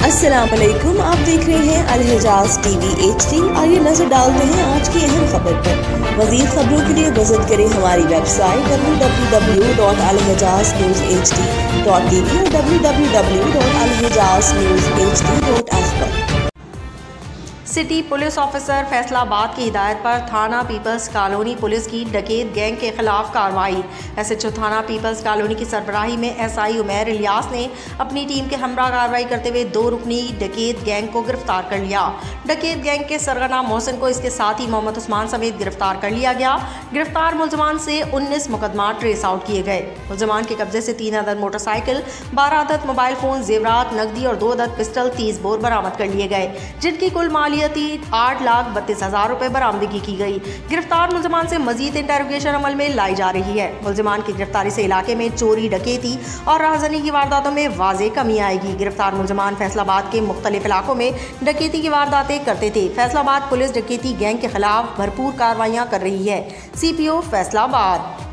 अस्सलाम वालेकुम, आप देख रहे हैं अल-हिजाज टीवी HD। आइए नजर डालते हैं आज की अहम खबर पर। मज़ीद खबरों के लिए विजिट करें हमारी वेबसाइट www.alhijaznewshd.tv और www.alhijaznewshd.ask पर। सिटी पुलिस ऑफिसर फैसलाबाद की हिदायत पर थाना पीपल्स कॉलोनी पुलिस की डकैत गैंग के खिलाफ कार्रवाई। SHO थाना पीपल्स कॉलोनी की सरबराही में SI उमैर इलियास ने अपनी टीम के हमरा कार्रवाई करते हुए 2 रुकनी डकैत गैंग को गिरफ्तार कर लिया। डकैत गैंग के सरगना मोहसिन को इसके साथ ही मोहम्मद उस्मान समेत गिरफ्तार कर लिया गया। गिरफ्तार मुलजमान से 19 मुकदमा ट्रेस आउट किए गए। मुलजमान के कब्जे से 3 अदद मोटरसाइकिल, 12 अदद मोबाइल फोन, जेवरात, नकदी और 2 अदद पिस्टल 30 बोर बरामद कर लिए गए, जिनकी कुल मालियत 8,32,000 रुपए बरामदगी की गई। गिरफ्तार मुलजमान से मजीद इंटेरोगेशन अमल में लाई जा रही है। मुलजमान की गिरफ्तारी से इलाके में चोरी, डकैती और राहजनी की वारदातों में वाज़ेह कमी आएगी। गिरफ्तार मुलजमान फैसलाबाद के मुख्तलिफ इलाकों में डकैती की वारदातें करते थे। फैसलाबाद पुलिस डकैती गैंग के खिलाफ भरपूर कार्रवाइयाँ कर रही है। CPO फैसलाबाद।